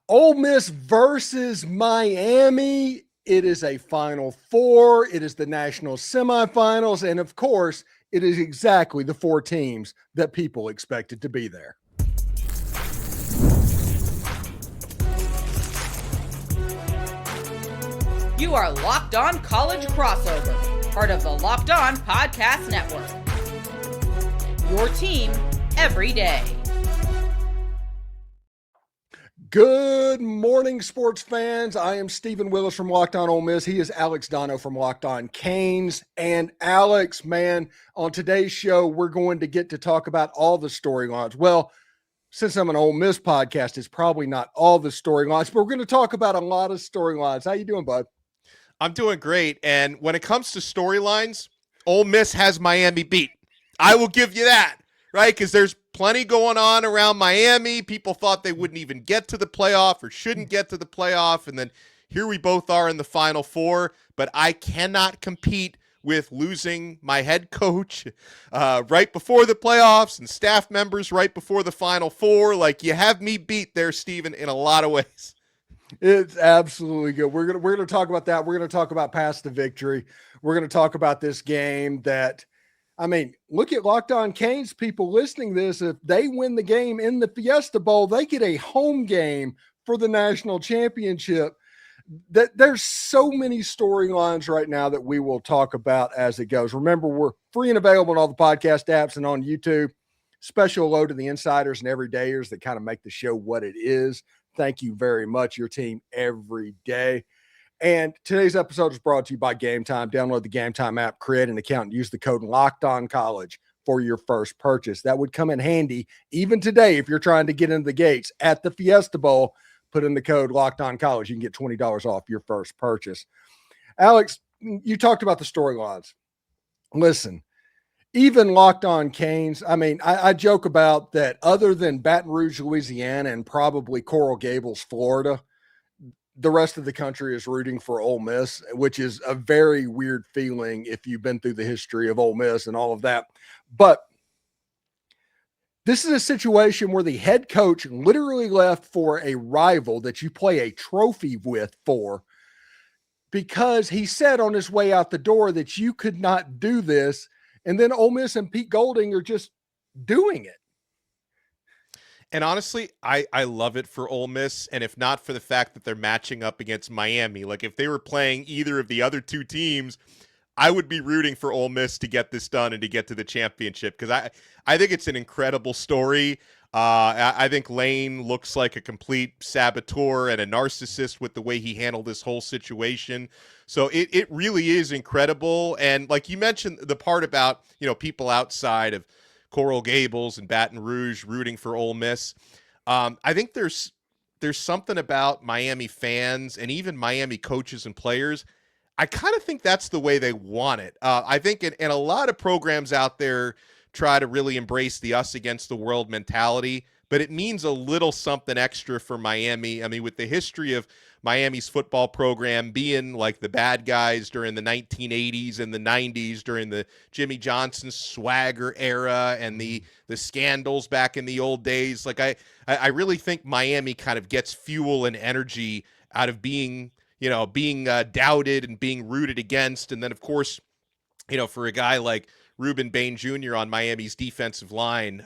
Ole Miss versus Miami. It is a Final Four. It is the national semifinals. And of course, it is exactly the four teams that people expected to be there. You are Locked On College Crossover, part of the Locked On Podcast Network. Your team every day. Good morning, sports fans. I am Stephen Willis from Locked On Ole Miss. He is Alex Donno from Locked On Canes. And Alex, man, on today's show, we're going to get to talk about all the storylines. Well, since I'm an Ole Miss podcast, it's probably not all the storylines, but we're going to talk about a lot of storylines. How you doing, bud? I'm doing great. And when it comes to storylines, Ole Miss has Miami beat. I will give you that, right? Because there's plenty going on around Miami. People thought they wouldn't even get to the playoff or shouldn't get to the playoff. And then here we both are in the Final Four. But I cannot compete with losing my head coach right before the playoffs and staff members right before the Final Four. Like, you have me beat there, Steven, in a lot of ways. It's absolutely good. We're gonna talk about that. We're gonna talk about past the victory. We're gonna talk about this game that, I mean, look at Locked On Canes people listening to this. If they win the game in the Fiesta Bowl, they get a home game for the national championship. There's so many storylines right now that we will talk about as it goes. Remember, we're free and available on all the podcast apps and on YouTube. Special hello to the insiders and everydayers that kind of make the show what it is. Thank you very much, your team every day. And today's episode is brought to you by Game Time. Download the Game Time app, create an account, and use the code LOCKEDONCollege for your first purchase. That would come in handy even today if you're trying to get into the gates at the Fiesta Bowl. Put in the code LOCKEDONCollege. You can get $20 off your first purchase. Alex, you talked about the storylines. Listen, even Locked On Canes, I mean, I joke about that other than Baton Rouge, Louisiana, and probably Coral Gables, Florida, the rest of the country is rooting for Ole Miss, which is a very weird feeling if you've been through the history of Ole Miss and all of that. But this is a situation where the head coach literally left for a rival that you play a trophy with for, because he said on his way out the door that you could not do this. And then Ole Miss and Pete Golding are just doing it. And honestly, I love it for Ole Miss. And if not for the fact that they're matching up against Miami, like if they were playing either of the other two teams, I would be rooting for Ole Miss to get this done and to get to the championship, because I think it's an incredible story. I think Lane looks like a complete saboteur and a narcissist with the way he handled this whole situation. So it really is incredible. And like you mentioned, the part about, you know, people outside of Coral Gables and Baton Rouge rooting for Ole Miss. I think there's something about Miami fans and even Miami coaches and players. I kind of think that's the way they want it. I think in a lot of programs out there try to really embrace the us against the world mentality, but it means a little something extra for Miami. I mean, with the history of Miami's football program being like the bad guys during the 1980s and the 90s, during the Jimmy Johnson swagger era and the scandals back in the old days, like I really think Miami kind of gets fuel and energy out of being doubted and being rooted against. And then, of course, you know, for a guy like Ruben Bane Jr. on Miami's defensive line,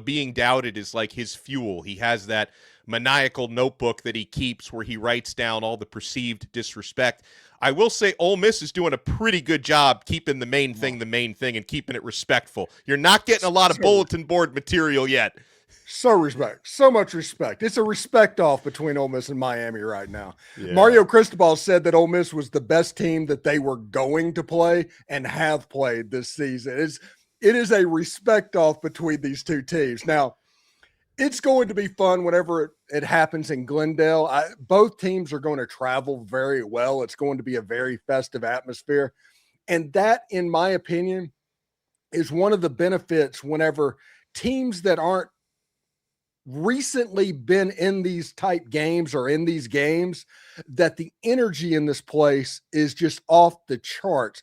being doubted is like his fuel. He has that maniacal notebook that he keeps where he writes down all the perceived disrespect. I will say Ole Miss is doing a pretty good job keeping the main thing and keeping it respectful. You're not getting a lot of bulletin board material yet. So much respect. It's a respect off between Ole Miss and Miami right now. Yeah. Mario Cristobal said that Ole Miss was the best team that they were going to play and have played this season. It is a respect off between these two teams. Now, it's going to be fun whenever it happens in Glendale. Both teams are going to travel very well. It's going to be a very festive atmosphere. And that, in my opinion, is one of the benefits whenever teams that aren't recently been in these type games or in these games, that the energy in this place is just off the charts.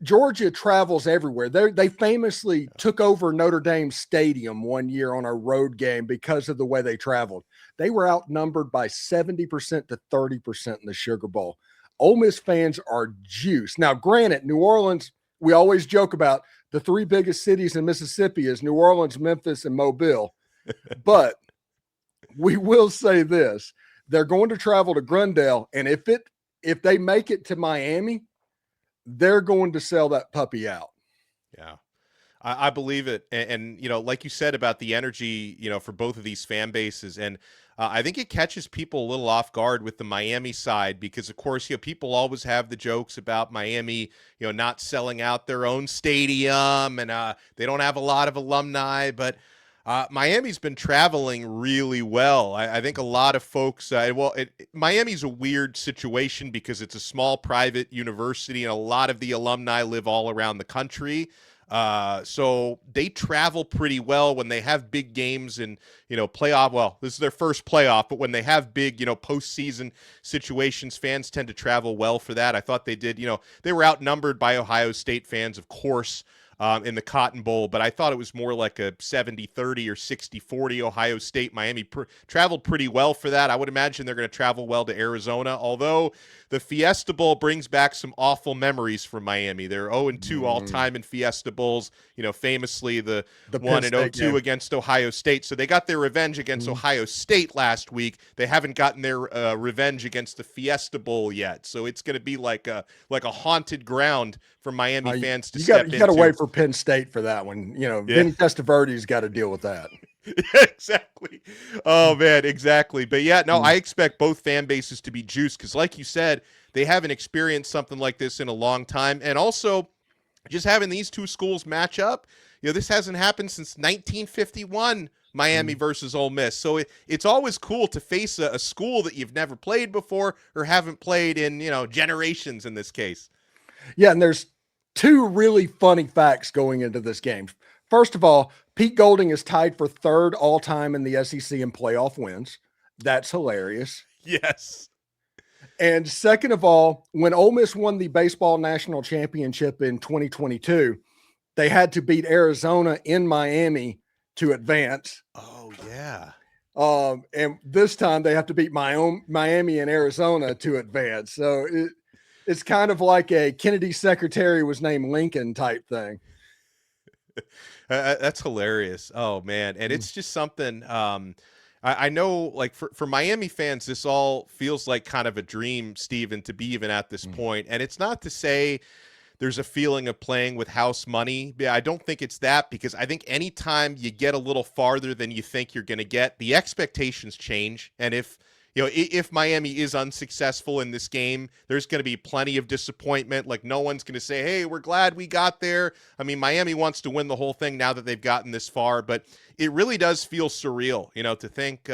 Georgia travels everywhere. They famously took over Notre Dame Stadium one year on a road game because of the way they traveled. They were outnumbered by 70% to 30% in the Sugar Bowl. Ole Miss fans are juiced. Now, granted, New Orleans, we always joke about the three biggest cities in Mississippi is New Orleans, Memphis, and Mobile. But we will say this. They're going to travel to Glendale, and if they make it to Miami, they're going to sell that puppy out. Yeah, I believe it. And, like you said about the energy, for both of these fan bases. And I think it catches people a little off guard with the Miami side because, of course, people always have the jokes about Miami, not selling out their own stadium and they don't have a lot of alumni. But Miami's been traveling really well. I think a lot of folks, Miami's a weird situation because it's a small private university and a lot of the alumni live all around the country. So they travel pretty well when they have big games and, playoff. Well, this is their first playoff, but when they have big, postseason situations, fans tend to travel well for that. I thought they did, they were outnumbered by Ohio State fans, of course, in the Cotton Bowl, but I thought it was more like a 70-30 or 60-40 Ohio State. Miami traveled pretty well for that. I would imagine they're going to travel well to Arizona, although the Fiesta Bowl brings back some awful memories from Miami. They're 0-2 all-time in Fiesta Bowls, famously the 1-2 against Ohio State. So they got their revenge against Ohio State last week. They haven't gotten their revenge against the Fiesta Bowl yet. So it's going to be like a haunted ground for Miami fans to step into. You got to wait for Penn State for that one. Vinny Testaverde's got to deal with that. Exactly. Oh, man, exactly. But, I expect both fan bases to be juiced because, like you said, they haven't experienced something like this in a long time. And also, just having these two schools match up, this hasn't happened since 1951, Miami versus Ole Miss. So it's always cool to face a school that you've never played before or haven't played in, generations in this case. Yeah, and there's two really funny facts going into this game. First of all, Pete Golding is tied for third all-time in the SEC in playoff wins. That's hilarious. Yes. And second of all, when Ole Miss won the baseball national championship in 2022, they had to beat Arizona in Miami to advance. Oh, yeah. And this time they have to beat Miami and Arizona to advance. So it's kind of like a Kennedy secretary was named Lincoln type thing. That's hilarious. Oh, man. And it's just something I know, like for Miami fans, this all feels like kind of a dream, Steven, to be even at this point. And it's not to say there's a feeling of playing with house money. I don't think it's that, because I think anytime you get a little farther than you think you're going to get, the expectations change. And if Miami is unsuccessful in this game, there's going to be plenty of disappointment. Like, no one's going to say, hey, we're glad we got there. I mean, Miami wants to win the whole thing now that they've gotten this far, but it really does feel surreal, to think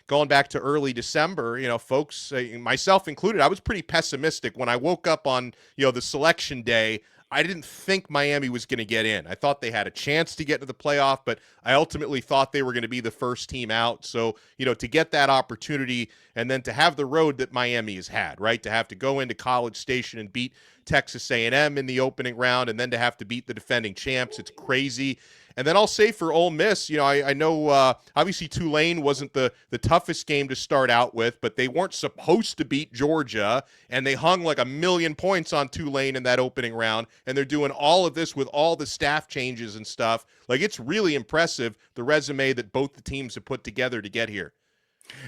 going back to early December, folks, myself included, I was pretty pessimistic when I woke up on, the selection day. I didn't think Miami was going to get in. I thought they had a chance to get to the playoff, but I ultimately thought they were going to be the first team out. So, to get that opportunity and then to have the road that Miami has had, right? To have to go into College Station and beat Texas A&M in the opening round and then to have to beat the defending champs. It's crazy. And then I'll say for Ole Miss, I know obviously Tulane wasn't the toughest game to start out with, but they weren't supposed to beat Georgia, and they hung like 1,000,000 points on Tulane in that opening round, and they're doing all of this with all the staff changes and stuff. Like, it's really impressive, the resume that both the teams have put together to get here.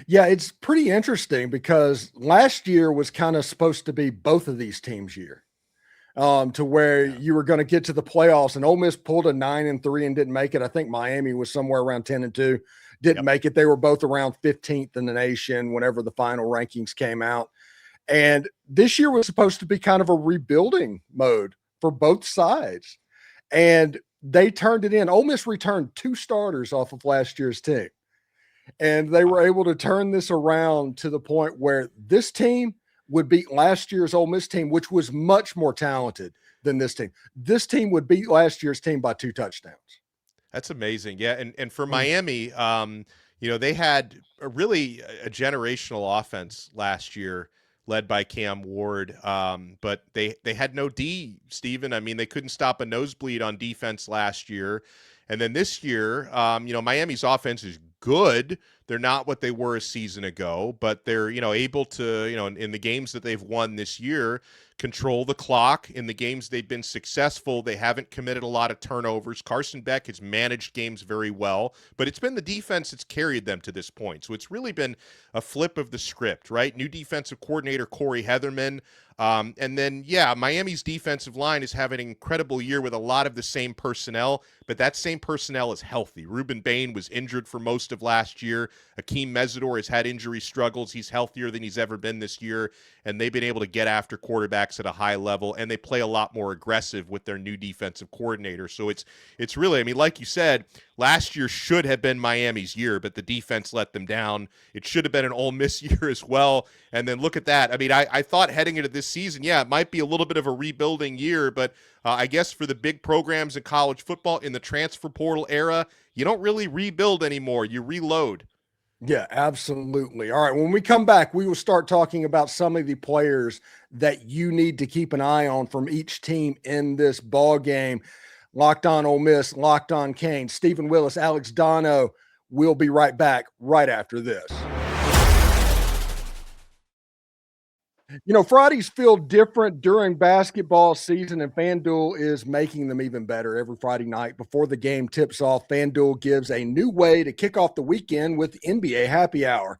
Yeah, it's pretty interesting because last year was kind of supposed to be both of these teams' year. To where you were going to get to the playoffs, and Ole Miss pulled a 9-3 and didn't make it. I think Miami was somewhere around 10-2, didn't make it. They were both around 15th in the nation whenever the final rankings came out. And this year was supposed to be kind of a rebuilding mode for both sides. And they turned it in. Ole Miss returned 2 starters off of last year's team. And they were able to turn this around to the point where this team would beat last year's Ole Miss team, which was much more talented than this team. This team would beat last year's team by 2 touchdowns. That's amazing. Yeah. And for Miami, they had a generational offense last year. led by Cam Ward. But they had no D, Steven. I mean, they couldn't stop a nosebleed on defense last year. And then this year, Miami's offense is good. They're not what they were a season ago, but they're, able to, in the games that they've won this year, control the clock. In the games they've been successful, they haven't committed a lot of turnovers. Carson Beck has managed games very well, but it's been the defense that's carried them to this point. So it's really been a flip of the script, right? New defensive coordinator Corey Heatherman. And then, Miami's defensive line is having an incredible year with a lot of the same personnel, but that same personnel is healthy. Ruben Bane was injured for most of last year. Akeem Mesidor has had injury struggles. He's healthier than he's ever been this year, and they've been able to get after quarterbacks at a high level, and they play a lot more aggressive with their new defensive coordinator. So it's really, like you said, last year should have been Miami's year, but the defense let them down. It should have been an Ole Miss year as well. And then look at that. I thought heading into this season, it might be a little bit of a rebuilding year, but I guess for the big programs in college football in the transfer portal era, you don't really rebuild anymore. You reload. Yeah, absolutely. All right. When we come back, we will start talking about some of the players that you need to keep an eye on from each team in this ball game. Locked On Ole Miss, Locked On Canes, Stephen Willis, Alex Donno. We'll be right back right after this. Fridays feel different during basketball season, and FanDuel is making them even better. Every Friday night before the game tips off, FanDuel gives a new way to kick off the weekend with NBA Happy Hour.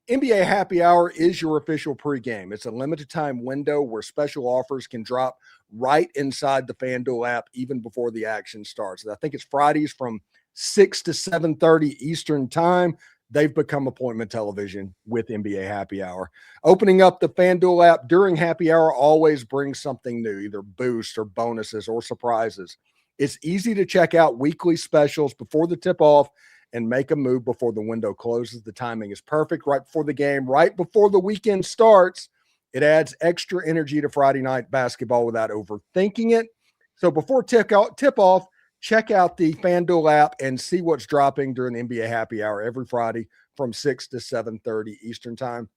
NBA Happy Hour is your official pregame. It's a limited time window where special offers can drop right inside the FanDuel app even before the action starts. I think it's Fridays from 6 to 7:30 Eastern time. They've become appointment television with NBA Happy Hour. Opening up the FanDuel app during Happy Hour always brings something new, either boosts or bonuses or surprises. It's easy to check out weekly specials before the tip-off and make a move before the window closes. The timing is perfect right before the game, right before the weekend starts. It adds extra energy to Friday night basketball without overthinking it. So before tip-off, check out the FanDuel app and see what's dropping during NBA Happy Hour every Friday from 6 to 7:30 Eastern time.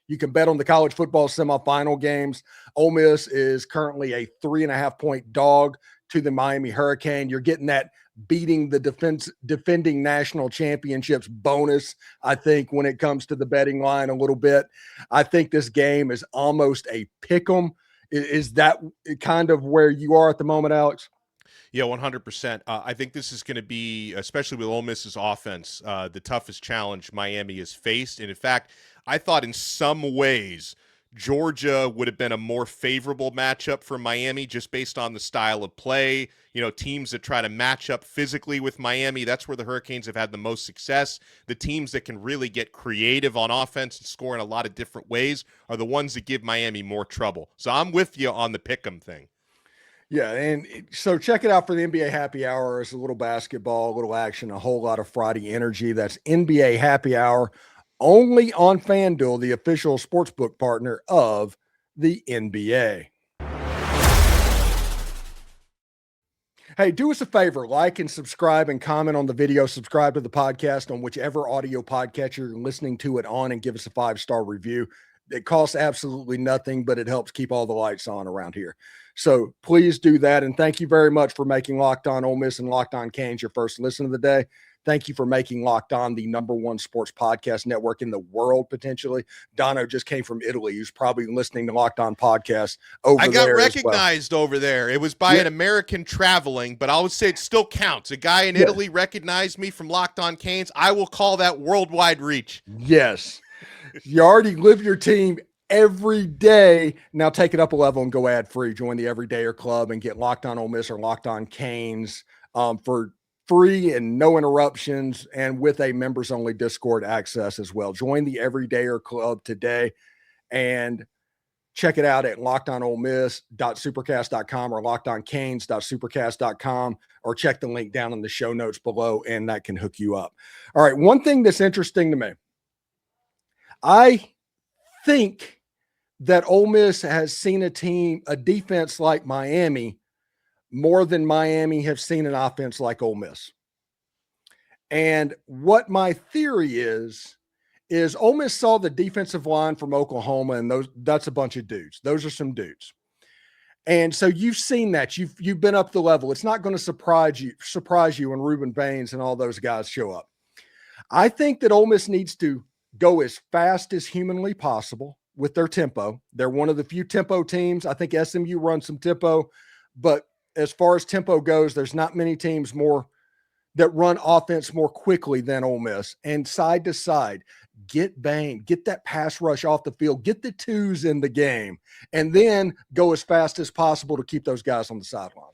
You can bet on the college football semifinal games. Ole Miss is currently a 3.5-point dog to the Miami Hurricane. You're getting that beating the defending national championships bonus, I think, when it comes to the betting line a little bit. I think this game is almost a pick 'em. Is that kind of where you are at the moment, Alex? Yeah, 100%. I think this is going to be, especially with Ole Miss's offense, the toughest challenge Miami has faced. And in fact, I thought in some ways Georgia would have been a more favorable matchup for Miami just based on the style of play. Teams that try to match up physically with Miami, that's where the Hurricanes have had the most success. The teams that can really get creative on offense and score in a lot of different ways are the ones that give Miami more trouble. So I'm with you on the pick'em thing. Yeah, and so check it out for the NBA Happy Hour. It's a little basketball, a little action, a whole lot of Friday energy. That's NBA Happy Hour only on FanDuel, the official sportsbook partner of the NBA. Hey, do us a favor, like and subscribe and comment on the video. Subscribe to the podcast on whichever audio podcatcher you're listening to it on, and give us a 5-star review. It costs absolutely nothing, but it helps keep all the lights on around here. So please do that. And thank you very much for making Locked On Ole Miss and Locked On Canes your first listen of the day. Thank you for making Locked On the #1 sports podcast network in the world, potentially. Donno just came from Italy. He's probably listening to Locked On podcast over there. I got recognized over there. It was by an American traveling, but I would say it still counts. A guy in Italy recognized me from Locked On Canes. I will call that worldwide reach. Yes. You already live your team every day. Now take it up a level and go ad free. Join the Everydayer Club and get Locked On Ole Miss or Locked On Canes for free and no interruptions, and with a members only Discord access as well. Join the Everydayer Club today and check it out at lockedonolemess.supercast.com or lockedoncanes.supercast.com, or check the link down in the show notes below, and that can hook you up. All right. One thing that's interesting to me, I think that Ole Miss has seen a defense like Miami more than Miami have seen an offense like Ole Miss. And what my theory is is Ole Miss saw the defensive line from Oklahoma, and that's a bunch of dudes. Those are some dudes. And so you've seen that. You've been up the level. It's not going to surprise you when Ruben Baines and all those guys show up. I think that Ole Miss needs to go as fast as humanly possible with their tempo. They're one of the few tempo teams. I think SMU runs some tempo, but as far as tempo goes, there's not many teams that run offense more quickly than Ole Miss. And side to side, get Bane, get that pass rush off the field, get the twos in the game, and then go as fast as possible to keep those guys on the sideline.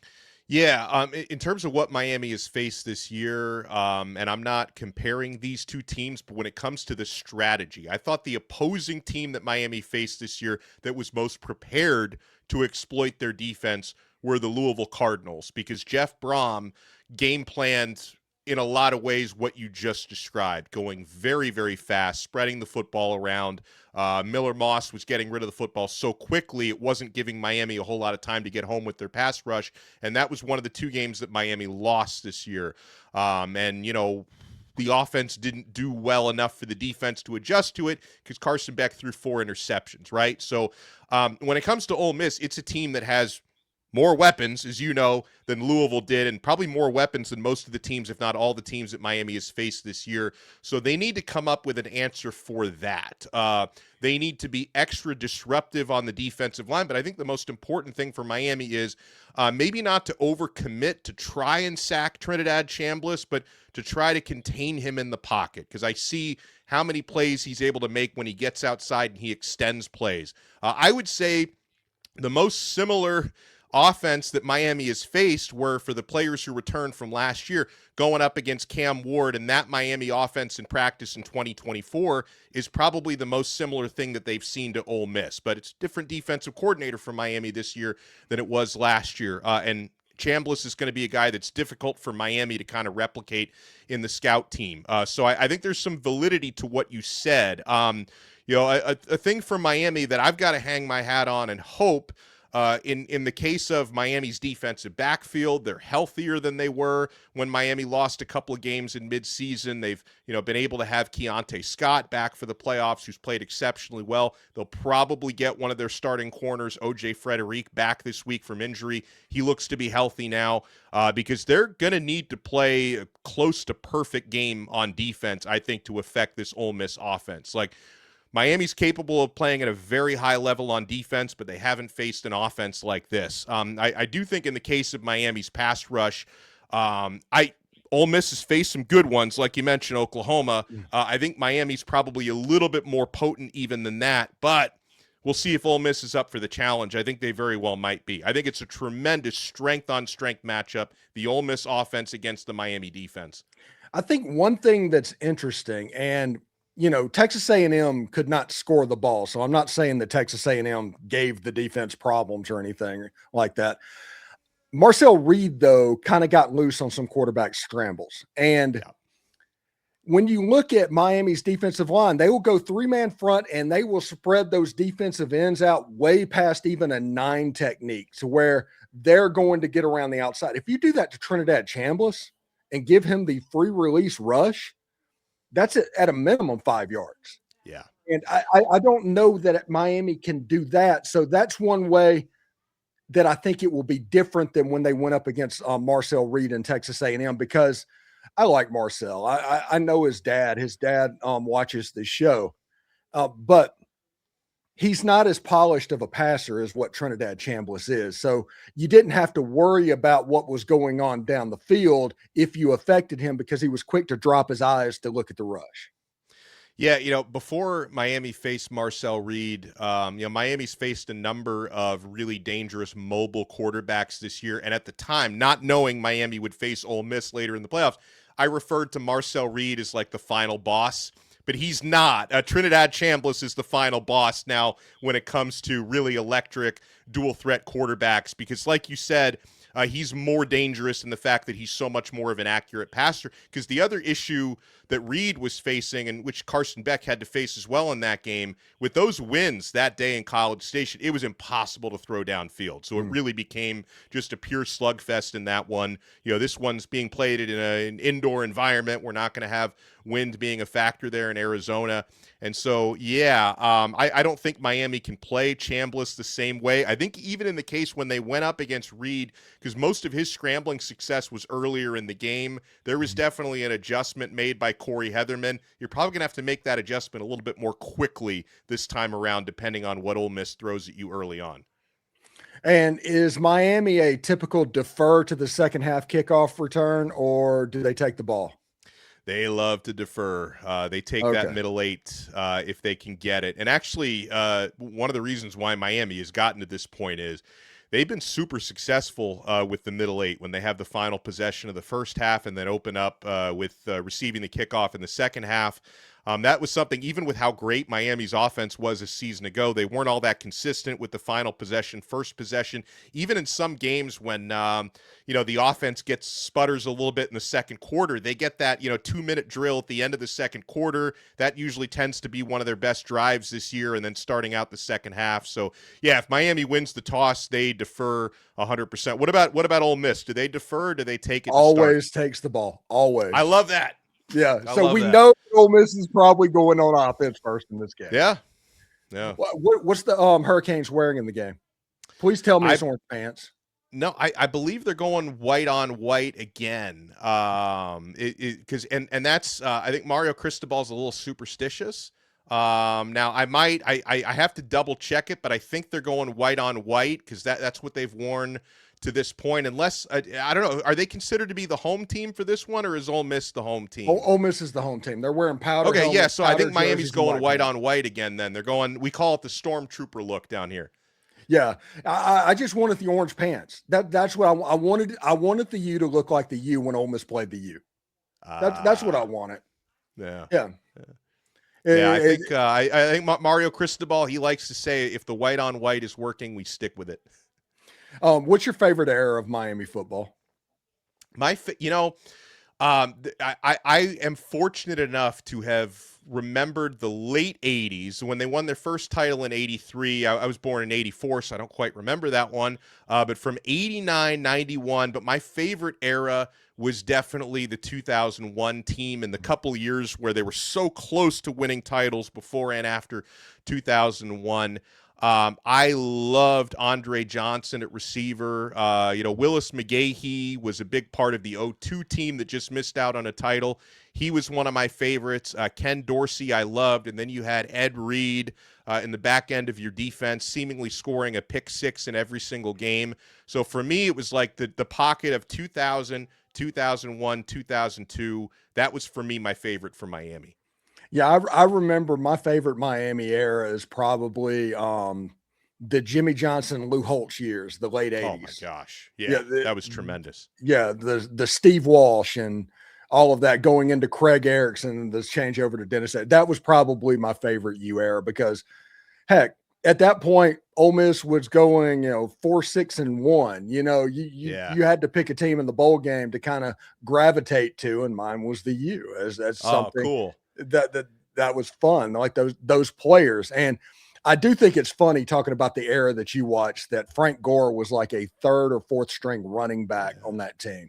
Yeah, in terms of what Miami has faced this year, and I'm not comparing these two teams, but when it comes to the strategy, I thought the opposing team that Miami faced this year that was most prepared to exploit their defense were the Louisville Cardinals, because Jeff Brom game planned in a lot of ways what you just described, going very, very fast, spreading the football around. Miller Moss was getting rid of the football so quickly, it wasn't giving Miami a whole lot of time to get home with their pass rush, and that was one of the two games that Miami lost this year. The offense didn't do well enough for the defense to adjust to it because Carson Beck threw 4 interceptions, right? So when it comes to Ole Miss, it's a team that has more weapons, as you know, than Louisville did, and probably more weapons than most of the teams, if not all the teams that Miami has faced this year. So they need to come up with an answer for that. They need to be extra disruptive on the defensive line, but I think the most important thing for Miami is maybe not to overcommit to try and sack Trinidad Chambliss, but to try to contain him in the pocket, because I see how many plays he's able to make when he gets outside and he extends plays. I would say the most similar offense that Miami has faced were for the players who returned from last year going up against Cam Ward, and that Miami offense in practice in 2024 is probably the most similar thing that they've seen to Ole Miss, but it's a different defensive coordinator for Miami this year than it was last year. And Chambliss is going to be a guy that's difficult for Miami to kind of replicate in the scout team. So I think there's some validity to what you said. A thing for Miami that I've got to hang my hat on and hope, in the case of Miami's defensive backfield, they're healthier than they were when Miami lost a couple of games in midseason. They've been able to have Keontae Scott back for the playoffs, who's played exceptionally well. They'll probably get one of their starting corners, O.J. Frederick, back this week from injury. He looks to be healthy now because they're going to need to play a close to perfect game on defense, I think, to affect this Ole Miss offense. Miami's capable of playing at a very high level on defense, but they haven't faced an offense like this. I do think in the case of Miami's pass rush, Ole Miss has faced some good ones, like you mentioned, Oklahoma. I think Miami's probably a little bit more potent even than that, but we'll see if Ole Miss is up for the challenge. I think they very well might be. I think it's a tremendous strength-on-strength matchup, the Ole Miss offense against the Miami defense. I think one thing that's interesting, and Texas A&M could not score the ball. So I'm not saying that Texas A&M gave the defense problems or anything like that. Marcel Reed, though, kind of got loose on some quarterback scrambles. And when you look at Miami's defensive line, they will go 3-man front and they will spread those defensive ends out way past even a 9 technique to where they're going to get around the outside. If you do that to Trinidad Chambliss and give him the free release rush, that's at a minimum 5 yards. Yeah. And I don't know that Miami can do that. So that's one way that I think it will be different than when they went up against Marcel Reed and Texas A&M, because I like Marcel. I know his dad. His dad watches the show. But he's not as polished of a passer as what Trinidad Chambliss is. So you didn't have to worry about what was going on down the field if you affected him, because he was quick to drop his eyes to look at the rush. Yeah, before Miami faced Marcel Reed, Miami's faced a number of really dangerous mobile quarterbacks this year. And at the time, not knowing Miami would face Ole Miss later in the playoffs, I referred to Marcel Reed as like the final boss. But he's not. Trinidad Chambliss is the final boss now when it comes to really electric dual threat quarterbacks, because like you said, he's more dangerous in the fact that he's so much more of an accurate passer. Because the other issue that Reed was facing, and which Carson Beck had to face as well in that game, with those wins that day in College Station, it was impossible to throw downfield. So it really became just a pure slugfest in that one. This one's being played in an indoor environment. We're not going to have wind being a factor there in Arizona. And so, yeah, I don't think Miami can play Chambliss the same way. I think even in the case when they went up against Reed, because most of his scrambling success was earlier in the game, there was definitely an adjustment made by Corey Heatherman. You're probably going to have to make that adjustment a little bit more quickly this time around, depending on what Ole Miss throws at you early on. And is Miami a typical defer to the second half kickoff return, or do they take the ball? They love to defer. They take that middle eight if they can get it. And actually, one of the reasons why Miami has gotten to this point is they've been super successful with the middle eight when they have the final possession of the first half and then open up with receiving the kickoff in the second half. That was something, even with how great Miami's offense was a season ago, they weren't all that consistent with the final possession, first possession. Even in some games when, the offense sputters a little bit in the second quarter, they get that, 2-minute drill at the end of the second quarter. That usually tends to be one of their best drives this year, and then starting out the second half. So, yeah, if Miami wins the toss, they defer 100%. What about Ole Miss? Do they defer or do they take it to Always start? takes the ball. Always. I love that. Yeah, so we know Ole Miss is probably going on offense first in this game. Yeah. What's the Hurricanes wearing in the game? Please tell me it's orange pants. No, I believe they're going white on white again. Because that's I think Mario Cristobal's a little superstitious. Now I have to double check it, but I think they're going white on white because that's what they've worn to this point, unless I don't know, are they considered to be the home team for this one, or is Ole Miss the home team? Ole Miss is the home team. They're wearing powder. Okay, helmets, yeah. So I think Miami's going white on. on white again. Then they're going. We call it the Stormtrooper look down here. Yeah, I just wanted the orange pants. That's what I wanted. I wanted the U to look like the U when Ole Miss played the U. That's what I wanted. Yeah. I think Mario Cristobal, he likes to say, if the white on white is working, we stick with it. What's your favorite era of Miami football? I am fortunate enough to have remembered the late 80s when they won their first title in 83. I was born in 84, so I don't quite remember that one. But from 89, 91, but my favorite era was definitely the 2001 team and the couple years where they were so close to winning titles before and after 2001. I loved Andre Johnson at receiver. Willis McGahee was a big part of the 02 team that just missed out on a title. He was one of my favorites. Ken Dorsey I loved. And then you had Ed Reed in the back end of your defense, seemingly scoring a pick six in every single game. So for me, it was like the pocket of 2000, 2001, 2002. That was, for me, my favorite for Miami. Yeah, I remember my favorite Miami era is probably the Jimmy Johnson, Lou Holtz years, the late 80s. Oh my gosh. Yeah, that was tremendous. Yeah, the Steve Walsh and all of that going into Craig Erickson and this change over to Dennis. That was probably my favorite U era because, heck, at that point, Ole Miss was going, 4-6-1. You had to pick a team in the bowl game to kind of gravitate to, and mine was the U. That's something cool. That was fun, like those players. And I do think it's funny talking about the era that you watched, that Frank Gore was like a third or fourth string running back on that team.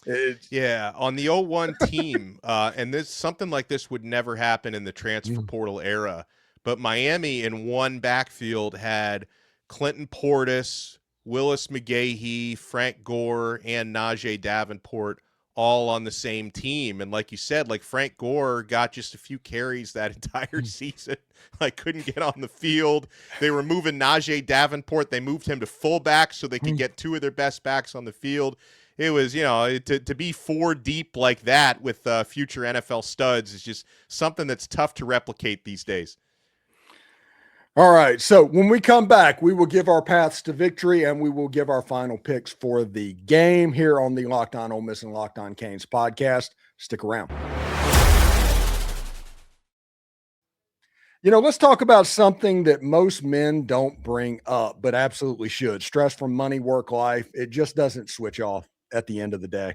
On the 01 team, and something like this would never happen in the transfer portal era, but Miami in one backfield had Clinton Portis, Willis McGahee, Frank Gore, and Najee Davenport all on the same team. And like you said, like Frank Gore got just a few carries that entire season, couldn't get on the field. They were moving Najee Davenport. They moved him to fullback so they could get two of their best backs on the field. It was, to be four deep like that with future NFL studs is just something that's tough to replicate these days. All right. So when we come back, we will give our paths to victory and we will give our final picks for the game here on the Locked On Ole Miss and Locked On Canes podcast. Stick around. Let's talk about something that most men don't bring up, but absolutely should. Stress from money, work life. It just doesn't switch off at the end of the day.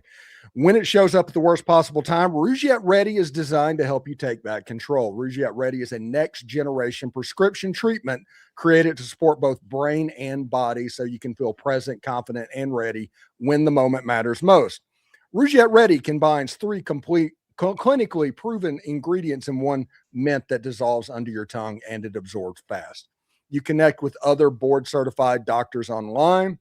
When it shows up at the worst possible time, Rouge Yet Ready is designed to help you take back control. Rouge Yet Ready is a next generation prescription treatment created to support both brain and body so you can feel present, confident, and ready when the moment matters most. Rouge Yet Ready combines three clinically proven ingredients in one mint that dissolves under your tongue and it absorbs fast. You connect with other board certified doctors online,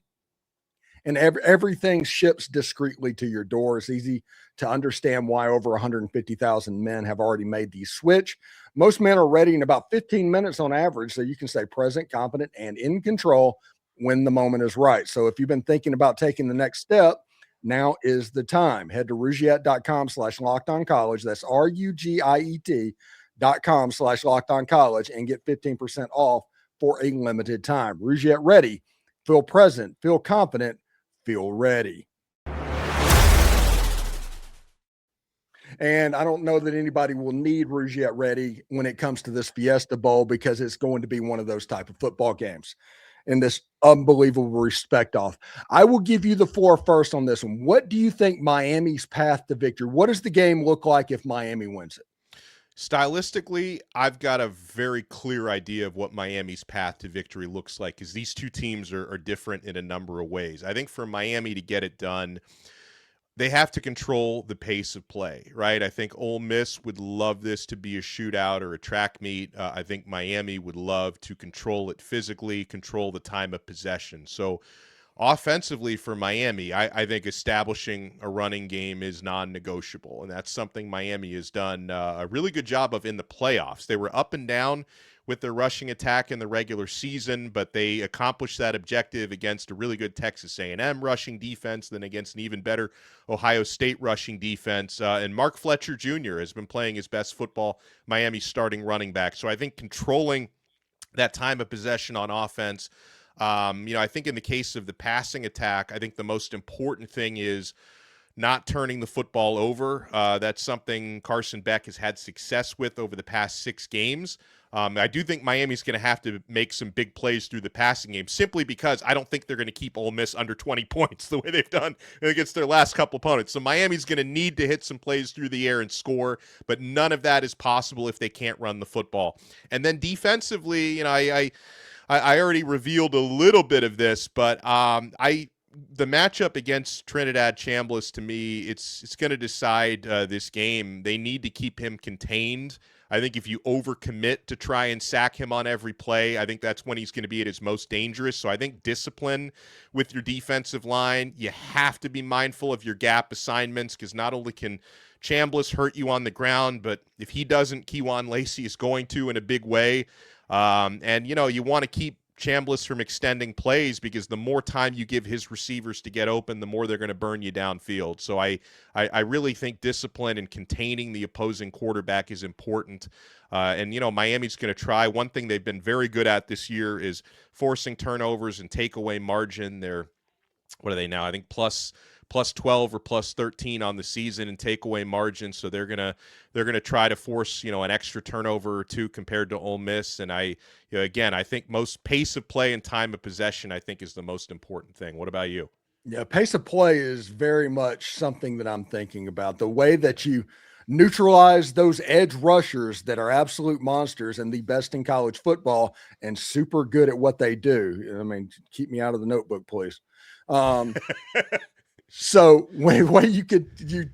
and everything ships discreetly to your door. It's easy to understand why over 150,000 men have already made the switch. Most men are ready in about 15 minutes on average, so you can stay present, confident, and in control when the moment is right. So if you've been thinking about taking the next step, now is the time. Head to Rugiet.com/lockedoncollege. That's RUGIET.com/lockedoncollege and get 15% off for a limited time. Rugiet ready. Feel present, feel confident, feel ready. And I don't know that anybody will need Rugiet ready when it comes to this Fiesta Bowl, because it's going to be one of those type of football games in this unbelievable respect off. I will give you the floor first on this one. What do you think Miami's path to victory? What does the game look like if Miami wins it? Stylistically, I've got a very clear idea of what Miami's path to victory looks like, because these two teams are different in a number of ways. I think for Miami to get it done, they have to control the pace of play, right? I think Ole Miss would love this to be a shootout or a track meet. I think Miami would love to control it physically, control the time of possession. So offensively for Miami, I think establishing a running game is non-negotiable, and that's something Miami has done a really good job of in the playoffs. They were up and down with their rushing attack in the regular season, but they accomplished that objective against a really good Texas A&M rushing defense, then against an even better Ohio State rushing defense. And Mark Fletcher Jr. has been playing his best football, Miami's starting running back. So I think controlling that time of possession on offense, I think in the case of the passing attack, I think the most important thing is not turning the football over. That's something Carson Beck has had success with over the past 6 games. I do think Miami's going to have to make some big plays through the passing game, simply because I don't think they're going to keep Ole Miss under 20 points the way they've done against their last couple opponents. So Miami's going to need to hit some plays through the air and score, but none of that is possible if they can't run the football. And then defensively, I already revealed a little bit of this, but the matchup against Trinidad Chambliss, to me, it's going to decide this game. They need to keep him contained. I think if you overcommit to try and sack him on every play, I think that's when he's going to be at his most dangerous. So I think discipline with your defensive line. You have to be mindful of your gap assignments, because not only can Chambliss hurt you on the ground, but if he doesn't, Kejuan Lacey is going to in a big way. And you want to keep Chambliss from extending plays, because the more time you give his receivers to get open, the more they're going to burn you downfield. So I really think discipline and containing the opposing quarterback is important. And Miami's going to try. One thing they've been very good at this year is forcing turnovers and takeaway margin. They're, what are they now? I think plus 12 or plus 13 on the season in takeaway margin. So they're gonna try to force an extra turnover or two compared to Ole Miss. And I think most pace of play and time of possession, I think, is the most important thing. What about you? Yeah, pace of play is very much something that I'm thinking about. The way that you neutralize those edge rushers that are absolute monsters and the best in college football and super good at what they do. I mean, keep me out of the notebook, please. So the way you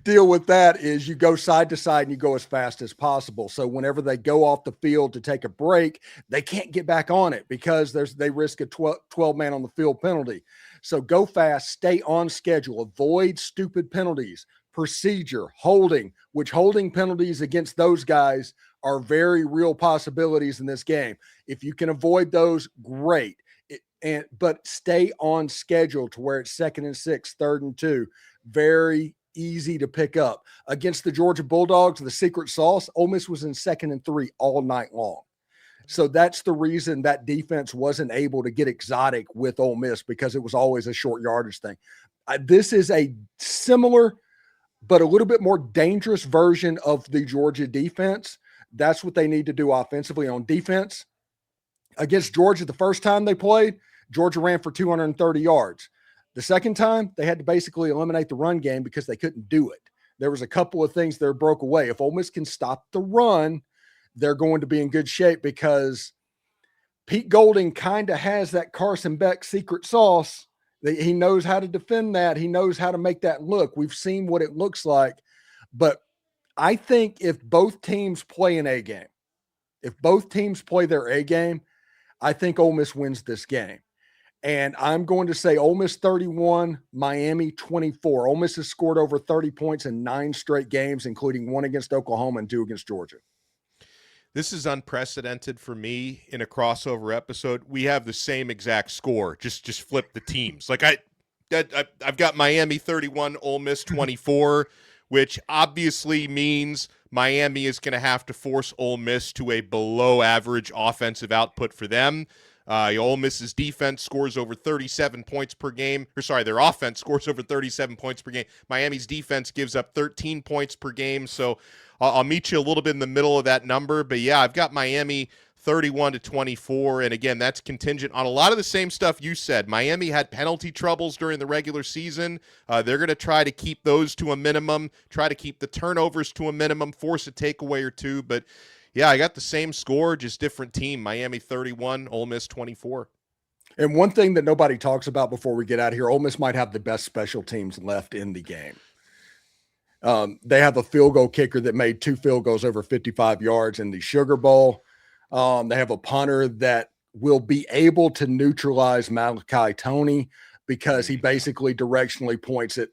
deal with that is you go side to side and you go as fast as possible. So whenever they go off the field to take a break, they can't get back on it because they risk a 12 man on the field penalty. So go fast, stay on schedule, avoid stupid penalties, procedure, holding, which holding penalties against those guys are very real possibilities in this game. If you can avoid those, great. But stay on schedule to where it's 2nd and 6, 3rd and 2. Very easy to pick up. Against the Georgia Bulldogs, the secret sauce, Ole Miss was in 2nd and 3 all night long. So that's the reason that defense wasn't able to get exotic with Ole Miss, because it was always a short yardage thing. This is a similar but a little bit more dangerous version of the Georgia defense. That's what they need to do offensively. On defense, against Georgia, the first time they played, Georgia ran for 230 yards. The second time, they had to basically eliminate the run game because they couldn't do it. There was a couple of things that broke away. If Ole Miss can stop the run, they're going to be in good shape, because Pete Golding kind of has that Carson Beck secret sauce. He knows how to defend that. He knows how to make that look. We've seen what it looks like. But I think if both teams play an A game, if both teams play their A game, I think Ole Miss wins this game. And I'm going to say Ole Miss 31, Miami 24. Ole Miss has scored over 30 points in 9 straight games, including 1 against Oklahoma and 2 against Georgia. This is unprecedented for me in a crossover episode. We have the same exact score. Just flip the teams. Like I've got Miami 31, Ole Miss 24, which obviously means Miami is going to have to force Ole Miss to a below average offensive output for them. Ole Miss's defense scores over 37 points per game. Their offense scores over 37 points per game. Miami's defense gives up 13 points per game. So I'll meet you a little bit in the middle of that number. But yeah, I've got Miami 31-24. And again, that's contingent on a lot of the same stuff you said. Miami had penalty troubles during the regular season. They're going to try to keep those to a minimum, try to keep the turnovers to a minimum, force a takeaway or two. But yeah, I got the same score, just different team. Miami 31, Ole Miss 24. And one thing that nobody talks about before we get out of here, Ole Miss might have the best special teams left in the game. They have a field goal kicker that made 2 field goals over 55 yards in the Sugar Bowl. They have a punter that will be able to neutralize Malachi Toney because he basically directionally points it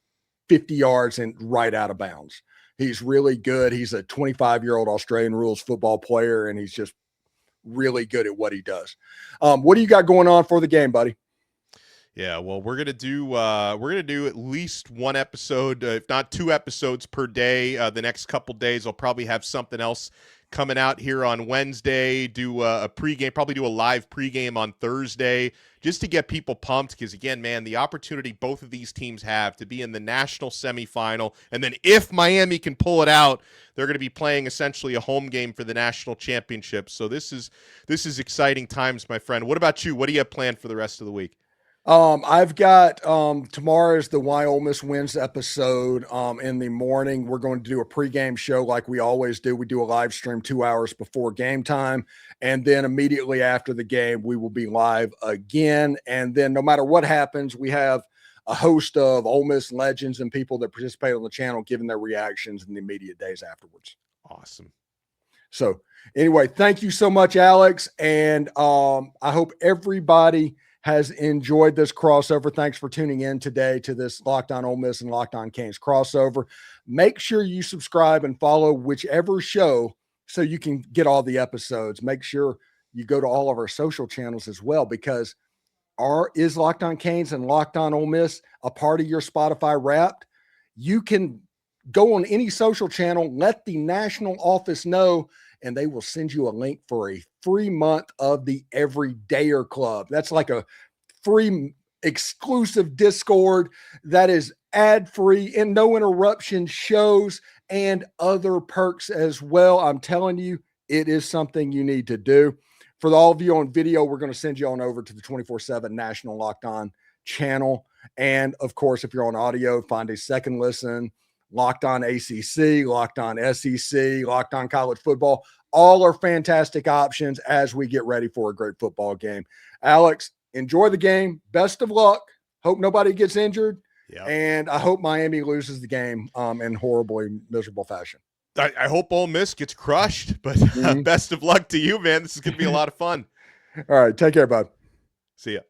50 yards and right out of bounds. He's really good. He's a 25-year-old Australian rules football player, and he's just really good at what he does. What do you got going on for the game, buddy? Yeah, well, we're gonna do at least one episode, if not 2 episodes per day. The next couple days, I'll probably have something else coming out here on Wednesday. Do a pregame, probably do a live pregame on Thursday, just to get people pumped. Because again, man, the opportunity both of these teams have to be in the national semifinal, and then if Miami can pull it out, they're going to be playing essentially a home game for the national championship. So this is exciting times, my friend. What about you? What do you have planned for the rest of the week? I've got tomorrow is the Why Ole Miss Wins episode in the morning. We're going to do a pregame show like we always do. We do a live stream 2 hours before game time, and then immediately after the game we will be live again. And then no matter what happens, we have a host of Ole Miss legends and people that participate on the channel giving their reactions in the immediate days afterwards. Awesome. So anyway, thank you so much, Alex, and I hope everybody has enjoyed this crossover. Thanks for tuning in today to this Locked On Ole Miss and Locked On Canes crossover. Make sure you subscribe and follow whichever show so you can get all the episodes. Make sure you go to all of our social channels as well, because is Locked On Canes and Locked On Ole Miss a part of your Spotify Wrapped? You can go on any social channel, let the national office know, and they will send you a link for a free month of the Everydayer Club. That's like a free exclusive Discord that is ad-free and no interruption shows and other perks as well. I'm telling you, it is something you need to do. For all of you on video, we're going to send you on over to the 24/7 National Locked On channel. And of course, if you're on audio, find a second listen. Locked On ACC, Locked On SEC, Locked On College Football. All are fantastic options as we get ready for a great football game. Alex, enjoy the game. Best of luck. Hope nobody gets injured. Yep. And I hope Miami loses the game in horribly miserable fashion. I hope Ole Miss gets crushed, but best of luck to you, man. This is going to be a lot of fun. All right. Take care, bud. See ya.